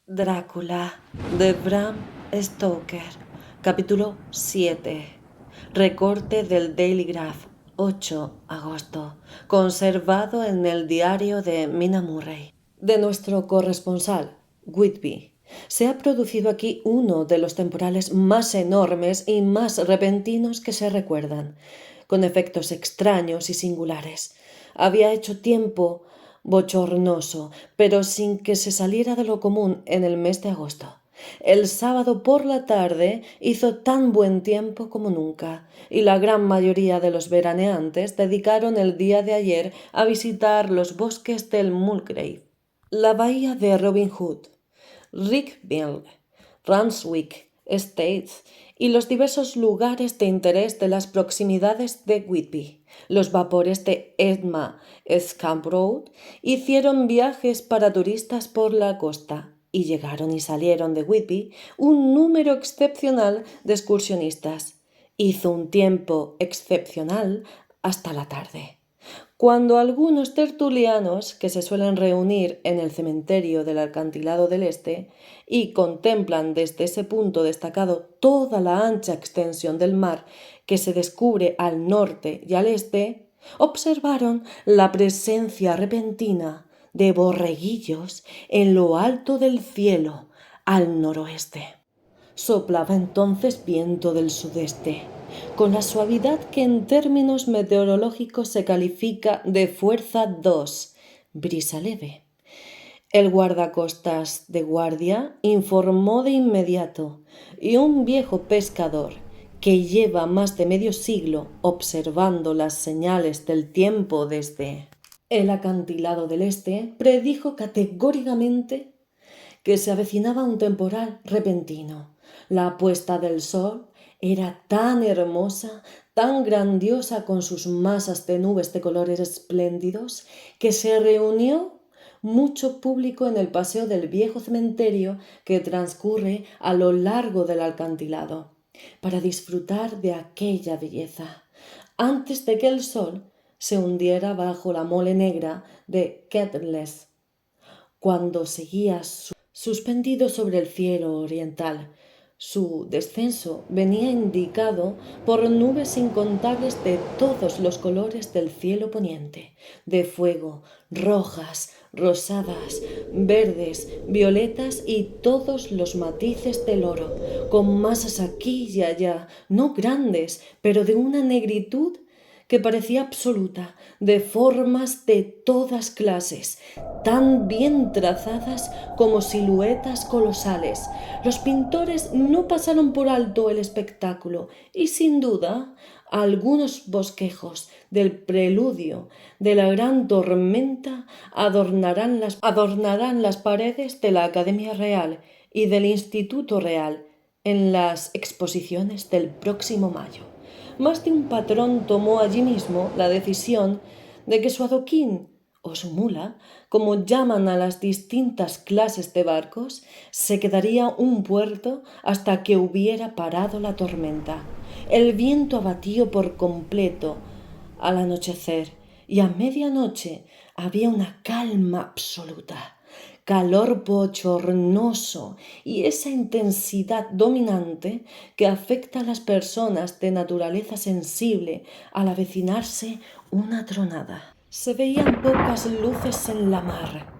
Drácula de Bram Stoker, capítulo 7. Recorte del Daily Graph, 8 agosto, conservado en el diario de Mina Murray. De nuestro corresponsal, Whitby. Se ha producido aquí uno de los temporales más enormes y más repentinos que se recuerdan, con efectos extraños y singulares. Había hecho tiempo bochornoso, pero sin que se saliera de lo común en el mes de agosto. El sábado por la tarde hizo tan buen tiempo como nunca, y la gran mayoría de los veraneantes dedicaron el día de ayer a visitar los bosques del Mulgrave, la bahía de Robin Hood, Rickville, Ranswick Estates y los diversos lugares de interés de las proximidades de Whitby. Los vapores de Edma Scarborough hicieron viajes para turistas por la costa y llegaron y salieron de Whitby un número excepcional de excursionistas. Hizo un tiempo excepcional hasta la tarde, cuando algunos tertulianos que se suelen reunir en el cementerio del Acantilado del Este y contemplan desde ese punto destacado toda la ancha extensión del mar que se descubre al norte y al este, observaron la presencia repentina de borreguillos en lo alto del cielo al noroeste. Soplaba entonces viento del sudeste, con la suavidad que en términos meteorológicos se califica de fuerza 2, brisa leve. El guardacostas de guardia informó de inmediato, y un viejo pescador que lleva más de medio siglo observando las señales del tiempo desde el acantilado del este, predijo categóricamente que se avecinaba un temporal repentino. La puesta del sol era tan hermosa, tan grandiosa con sus masas de nubes de colores espléndidos, que se reunió mucho público en el paseo del viejo cementerio que transcurre a lo largo del acantilado, para disfrutar de aquella belleza, antes de que el sol se hundiera bajo la mole negra de Kettles's, cuando seguía suspendido sobre el cielo oriental. Su descenso venía indicado por nubes incontables de todos los colores del cielo poniente, de fuego, rojas, rosadas, verdes, violetas y todos los matices del oro, con masas aquí y allá, no grandes, pero de una negritud que parecía absoluta, de formas de todas clases, tan bien trazadas como siluetas colosales. Los pintores no pasaron por alto el espectáculo y, sin duda, algunos bosquejos del preludio de la gran tormenta adornarán las paredes de la Academia Real y del Instituto Real en las exposiciones del próximo mayo. Más de un patrón tomó allí mismo la decisión de que su adoquín o su mula, como llaman a las distintas clases de barcos, se quedaría un puerto hasta que hubiera parado la tormenta. El viento abatió por completo al anochecer y a medianoche había una calma absoluta, calor bochornoso y esa intensidad dominante que afecta a las personas de naturaleza sensible al avecinarse una tronada. Se veían pocas luces en la mar,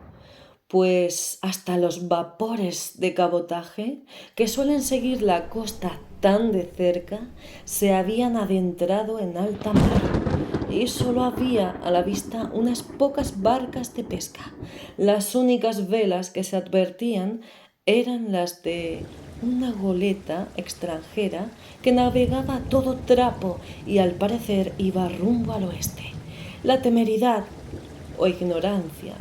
pues hasta los vapores de cabotaje, que suelen seguir la costa tan de cerca, se habían adentrado en alta mar y solo había a la vista unas pocas barcas de pesca. Las únicas velas que se advertían eran las de una goleta extranjera que navegaba a todo trapo y al parecer iba rumbo al oeste. La temeridad o ignorancia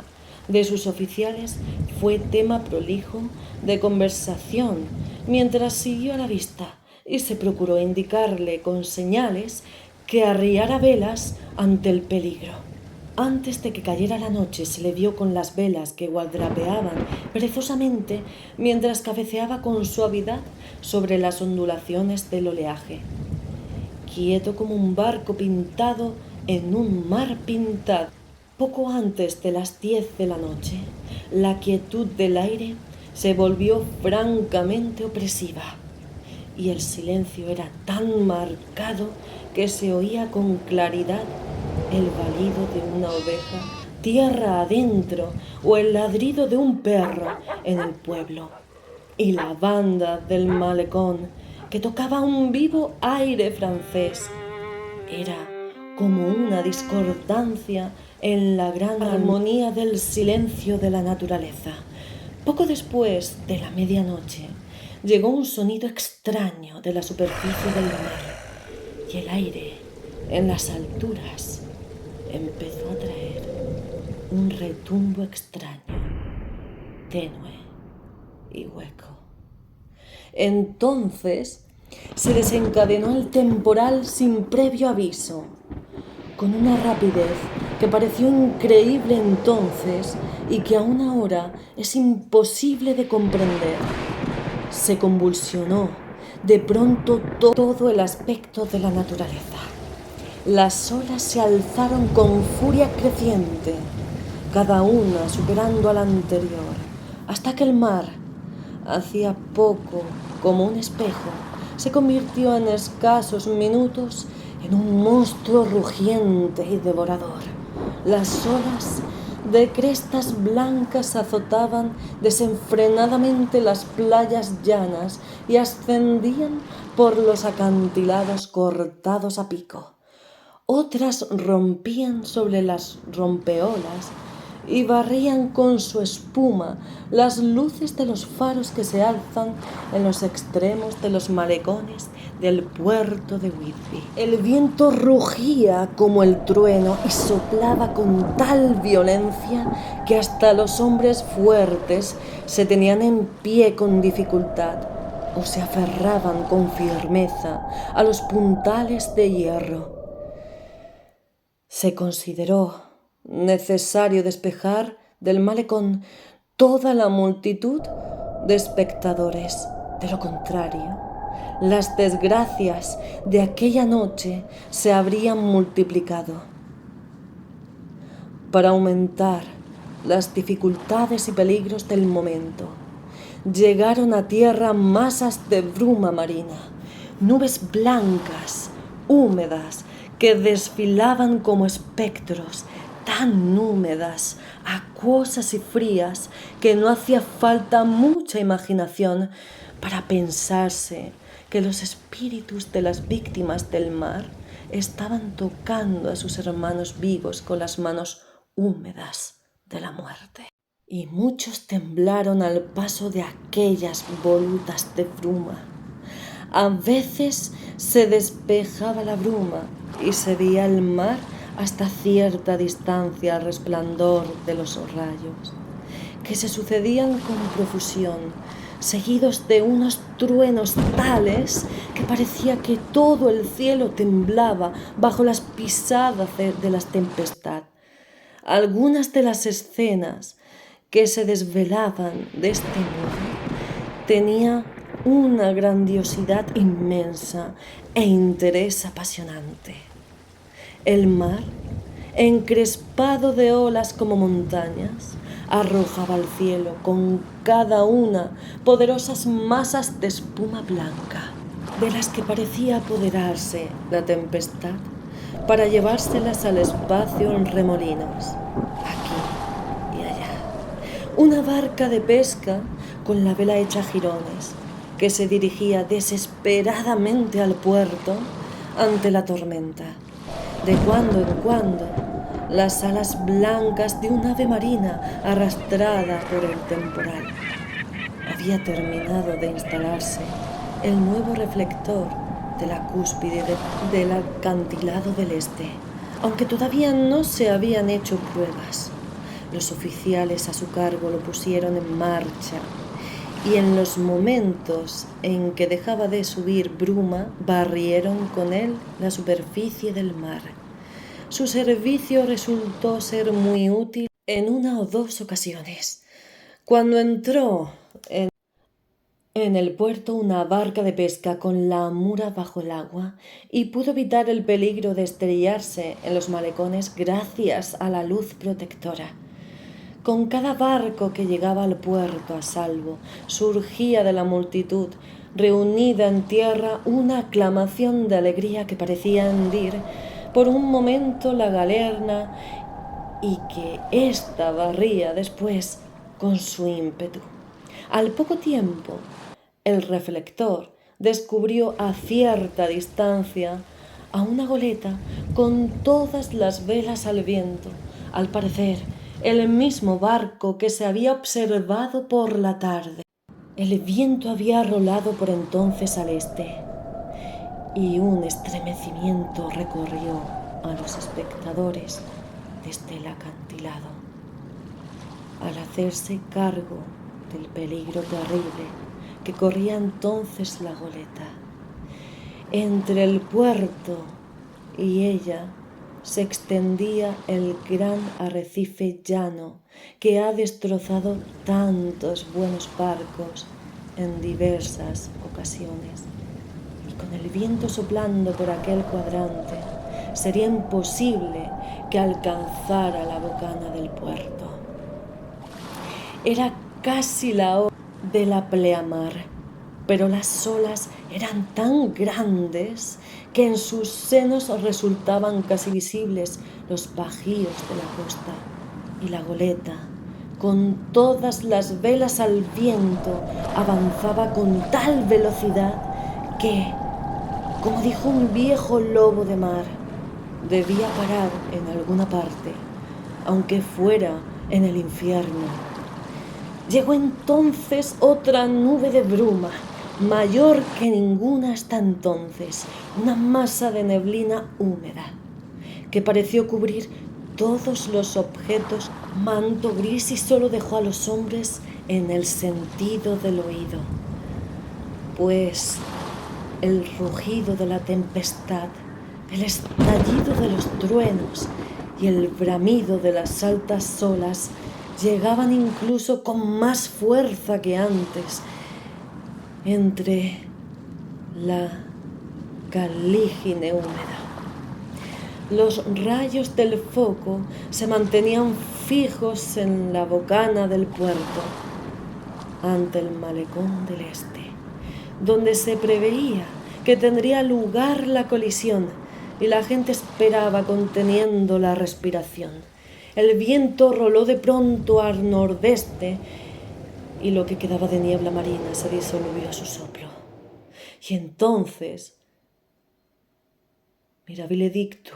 de sus oficiales fue tema prolijo de conversación mientras siguió a la vista y se procuró indicarle con señales que arriara velas ante el peligro. Antes de que cayera la noche se le vio con las velas que guardapeaban perezosamente mientras cabeceaba con suavidad sobre las ondulaciones del oleaje, quieto como un barco pintado en un mar pintado. Poco antes de las 10 de la noche, la quietud del aire se volvió francamente opresiva, y el silencio era tan marcado que se oía con claridad el balido de una oveja tierra adentro o el ladrido de un perro en el pueblo, y la banda del malecón que tocaba un vivo aire francés. Era como una discordancia en la gran armonía del silencio de la naturaleza. Poco después de la medianoche llegó un sonido extraño de la superficie del mar, y el aire en las alturas empezó a traer un retumbo extraño, tenue y hueco. Entonces se desencadenó el temporal sin previo aviso, con una rapidez que pareció increíble entonces y que aún ahora es imposible de comprender. Se convulsionó de pronto todo el aspecto de la naturaleza. Las olas se alzaron con furia creciente, cada una superando a la anterior, hasta que el mar, hacía poco como un espejo, se convirtió en escasos minutos en un monstruo rugiente y devorador. Las olas de crestas blancas azotaban desenfrenadamente las playas llanas y ascendían por los acantilados cortados a pico. Otras rompían sobre las rompeolas y barrían con su espuma las luces de los faros que se alzan en los extremos de los malecones del puerto de Whitby. El viento rugía como el trueno y soplaba con tal violencia que hasta los hombres fuertes se tenían en pie con dificultad o se aferraban con firmeza a los puntales de hierro. Se consideró necesario despejar del malecón toda la multitud de espectadores. De lo contrario, las desgracias de aquella noche se habrían multiplicado. Para aumentar las dificultades y peligros del momento, llegaron a tierra masas de bruma marina, nubes blancas, húmedas, que desfilaban como espectros, tan húmedas, acuosas y frías, que no hacía falta mucha imaginación para pensarse que los espíritus de las víctimas del mar estaban tocando a sus hermanos vivos con las manos húmedas de la muerte. Y muchos temblaron al paso de aquellas volutas de bruma. A veces se despejaba la bruma y se veía el mar hasta cierta distancia al resplandor de los rayos, que se sucedían con profusión, seguidos de unos truenos tales que parecía que todo el cielo temblaba bajo las pisadas de la tempestad. Algunas de las escenas que se desvelaban de este modo tenían una grandiosidad inmensa e interés apasionante. El mar, encrespado de olas como montañas, arrojaba al cielo con cada una poderosas masas de espuma blanca, de las que parecía apoderarse la tempestad para llevárselas al espacio en remolinos, aquí y allá. Una barca de pesca con la vela hecha jirones, que se dirigía desesperadamente al puerto ante la tormenta. De cuando en cuando, las alas blancas de un ave marina arrastrada por el temporal. Había terminado de instalarse el nuevo reflector de la cúspide del acantilado del este, aunque todavía no se habían hecho pruebas. Los oficiales a su cargo lo pusieron en marcha y en los momentos en que dejaba de subir bruma, barrieron con él la superficie del mar. Su servicio resultó ser muy útil en una o dos ocasiones. Cuando entró en el puerto una barca de pesca con la amura bajo el agua y pudo evitar el peligro de estrellarse en los malecones gracias a la luz protectora. Con cada barco que llegaba al puerto a salvo, surgía de la multitud reunida en tierra una aclamación de alegría que parecía hendir por un momento la galerna y que ésta barría después con su ímpetu. Al poco tiempo, el reflector descubrió a cierta distancia a una goleta con todas las velas al viento, al parecer el mismo barco que se había observado por la tarde. El viento había rolado por entonces al este y un estremecimiento recorrió a los espectadores desde el acantilado. Al hacerse cargo del peligro terrible que corría entonces la goleta, entre el puerto y ella se extendía el gran arrecife llano que ha destrozado tantos buenos barcos en diversas ocasiones. Y con el viento soplando por aquel cuadrante, sería imposible que alcanzara la bocana del puerto. Era casi la hora de la pleamar, pero las olas eran tan grandes que en sus senos resultaban casi visibles los bajíos de la costa, y la goleta, con todas las velas al viento, avanzaba con tal velocidad que, como dijo un viejo lobo de mar, debía parar en alguna parte, aunque fuera en el infierno. Llegó entonces otra nube de bruma, mayor que ninguna hasta entonces, una masa de neblina húmeda, que pareció cubrir todos los objetos, manto gris, y solo dejó a los hombres en el sentido del oído, pues el rugido de la tempestad, el estallido de los truenos y el bramido de las altas olas llegaban incluso con más fuerza que antes entre la calígine húmeda. Los rayos del foco se mantenían fijos en la bocana del puerto, ante el malecón del este, donde se preveía que tendría lugar la colisión, y la gente esperaba conteniendo la respiración. El viento roló de pronto al nordeste y lo que quedaba de niebla marina se disolvió a su soplo. Y entonces Mirabile Dictu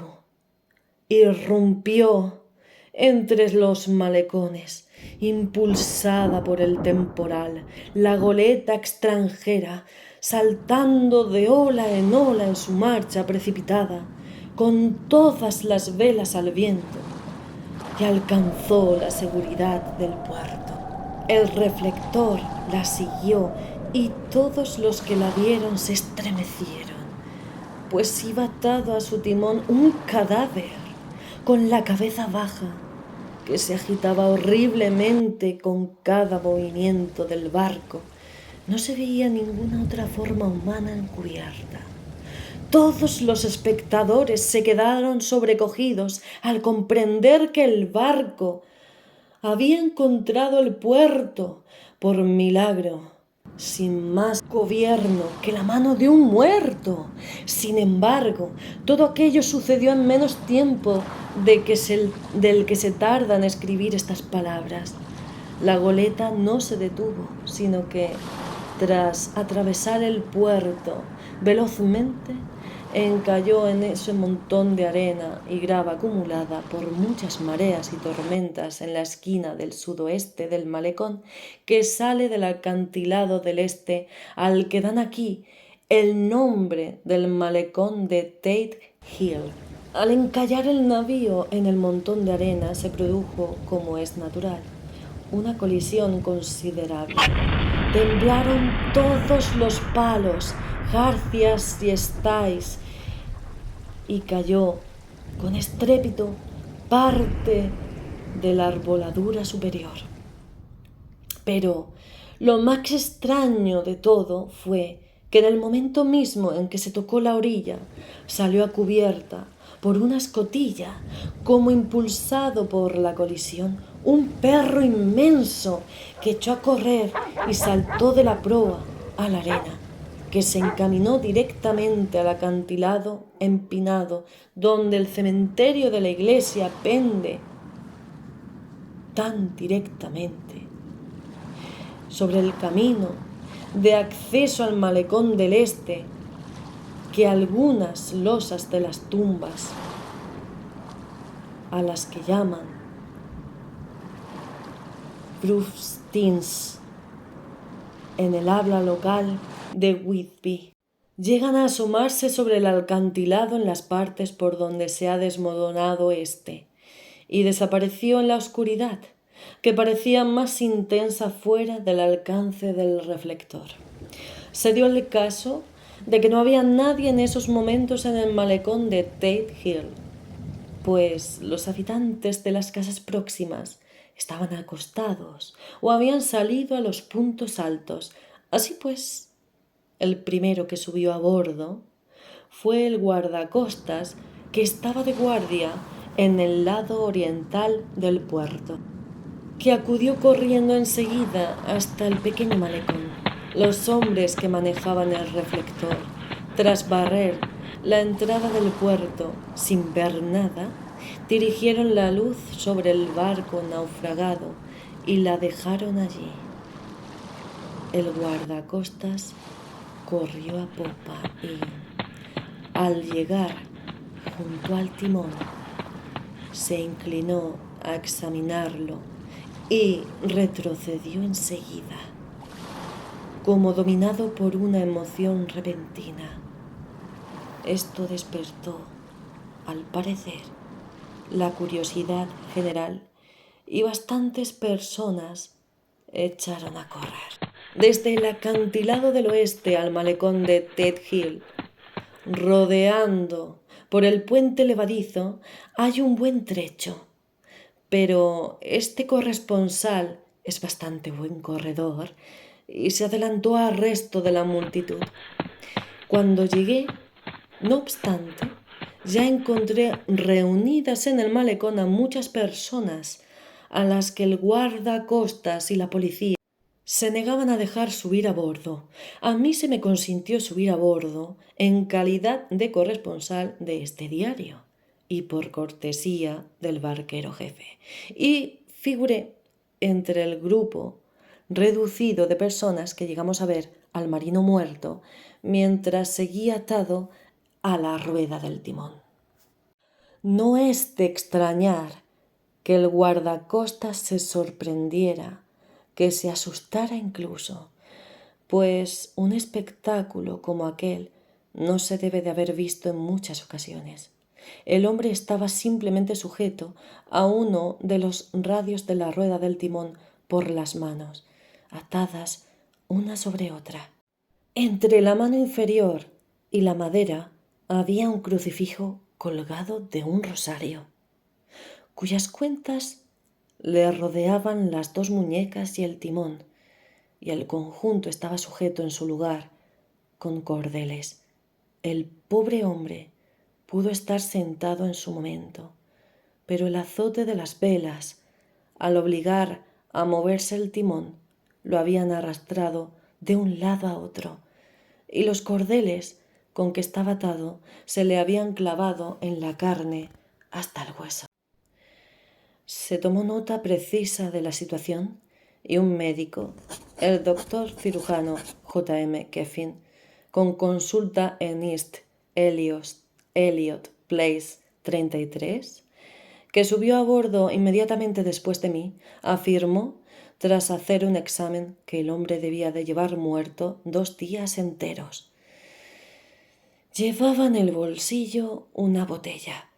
irrumpió entre los malecones, impulsada por el temporal, la goleta extranjera, saltando de ola en su marcha precipitada, con todas las velas al viento, y alcanzó la seguridad del puerto. El reflector la siguió y todos los que la vieron se estremecieron, pues iba atado a su timón un cadáver con la cabeza baja, que se agitaba horriblemente con cada movimiento del barco. No se veía ninguna otra forma humana encubierta. Todos los espectadores se quedaron sobrecogidos al comprender que el barco había encontrado el puerto por milagro, sin más gobierno que la mano de un muerto. Sin embargo, todo aquello sucedió en menos tiempo del que se tarda en escribir estas palabras. La goleta no se detuvo, sino que, tras atravesar el puerto velozmente, encalló en ese montón de arena y grava acumulada por muchas mareas y tormentas en la esquina del sudoeste del malecón que sale del acantilado del este, al que dan aquí el nombre del malecón de Tate Hill. Al encallar el navío en el montón de arena se produjo, como es natural, una colisión considerable. Temblaron todos los palos, jarcias y estáis, y cayó con estrépito parte de la arboladura superior. Pero lo más extraño de todo fue que en el momento mismo en que se tocó la orilla, salió a cubierta por una escotilla, como impulsado por la colisión, un perro inmenso que echó a correr y saltó de la proa a la arena, que se encaminó directamente al acantilado empinado donde el cementerio de la iglesia pende tan directamente sobre el camino de acceso al malecón del este que algunas losas de las tumbas, a las que llaman Gruvestins en el habla local de Whitby, llegan a asomarse sobre el acantilado en las partes por donde se ha desmoronado este, y desapareció en la oscuridad, que parecía más intensa fuera del alcance del reflector. Se dio el caso de que no había nadie en esos momentos en el malecón de Tate Hill, pues los habitantes de las casas próximas estaban acostados o habían salido a los puntos altos. Así pues, el primero que subió a bordo fue el guardacostas que estaba de guardia en el lado oriental del puerto, que acudió corriendo enseguida hasta el pequeño malecón. Los hombres que manejaban el reflector, tras barrer la entrada del puerto sin ver nada, dirigieron la luz sobre el barco naufragado y la dejaron allí. El guardacostas corrió a popa y, al llegar junto al timón, se inclinó a examinarlo y retrocedió enseguida, como dominado por una emoción repentina. Esto despertó, al parecer, la curiosidad general y bastantes personas echaron a correr. Desde el acantilado del oeste al malecón de Tate Hill, rodeando por el puente levadizo, hay un buen trecho, pero este corresponsal es bastante buen corredor y se adelantó al resto de la multitud. Cuando llegué, no obstante, ya encontré reunidas en el malecón a muchas personas a las que el guardacostas y la policía se negaban a dejar subir a bordo. A mí se me consintió subir a bordo en calidad de corresponsal de este diario y por cortesía del barquero jefe. Y figuré entre el grupo reducido de personas que llegamos a ver al marino muerto mientras seguía atado a la rueda del timón. No es de extrañar que el guardacostas se sorprendiera, que se asustara incluso, pues un espectáculo como aquel no se debe de haber visto en muchas ocasiones. El hombre estaba simplemente sujeto a uno de los radios de la rueda del timón por las manos, atadas una sobre otra. Entre la mano inferior y la madera había un crucifijo colgado de un rosario, cuyas cuentas le rodeaban las dos muñecas y el timón, y el conjunto estaba sujeto en su lugar con cordeles. El pobre hombre pudo estar sentado en su momento, pero el azote de las velas, al obligar a moverse el timón, lo habían arrastrado de un lado a otro, y los cordeles con que estaba atado se le habían clavado en la carne hasta el hueso. Se tomó nota precisa de la situación y un médico, el doctor cirujano J.M. Keffin, con consulta en East Elliot Place 33, que subió a bordo inmediatamente después de mí, afirmó, tras hacer un examen, que el hombre debía de llevar muerto 2 días enteros. Llevaba en el bolsillo una botella,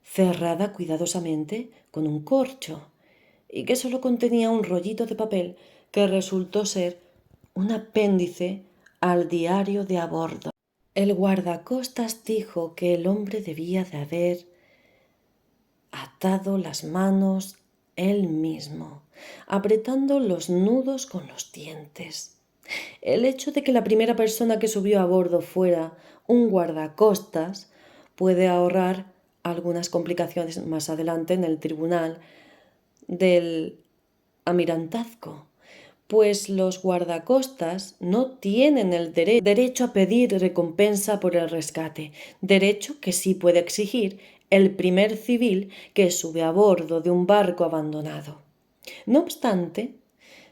cerrada cuidadosamente con un corcho, y que solo contenía un rollito de papel que resultó ser un apéndice al diario de a bordo. El guardacostas dijo que el hombre debía de haber atado las manos él mismo, apretando los nudos con los dientes. El hecho de que la primera persona que subió a bordo fuera un guardacostas puede ahorrar algunas complicaciones más adelante en el tribunal del almirantazgo, pues los guardacostas no tienen el derecho a pedir recompensa por el rescate, derecho que sí puede exigir el primer civil que sube a bordo de un barco abandonado. No obstante,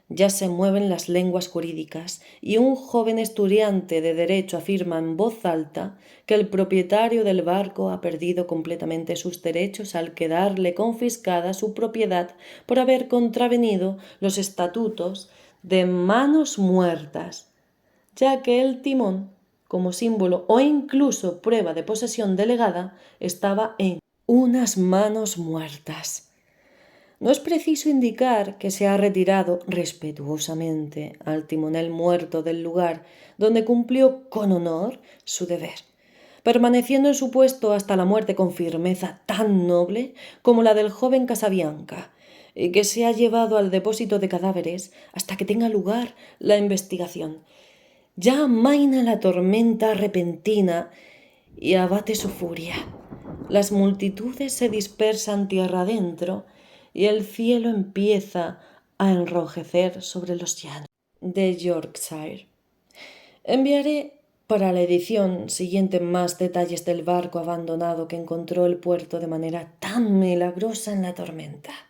ya se mueven las lenguas jurídicas y un joven estudiante de derecho afirma en voz alta que el propietario del barco ha perdido completamente sus derechos al quedarle confiscada su propiedad por haber contravenido los estatutos de manos muertas, ya que el timón, como símbolo o incluso prueba de posesión delegada, estaba en unas manos muertas. No es preciso indicar que se ha retirado respetuosamente al timonel muerto del lugar donde cumplió con honor su deber, permaneciendo en su puesto hasta la muerte con firmeza tan noble como la del joven Casabianca, y que se ha llevado al depósito de cadáveres hasta que tenga lugar la investigación. Ya amaina la tormenta repentina y abate su furia. Las multitudes se dispersan tierra adentro y el cielo empieza a enrojecer sobre los llanos de Yorkshire. Enviaré para la edición siguiente más detalles del barco abandonado que encontró el puerto de manera tan milagrosa en la tormenta.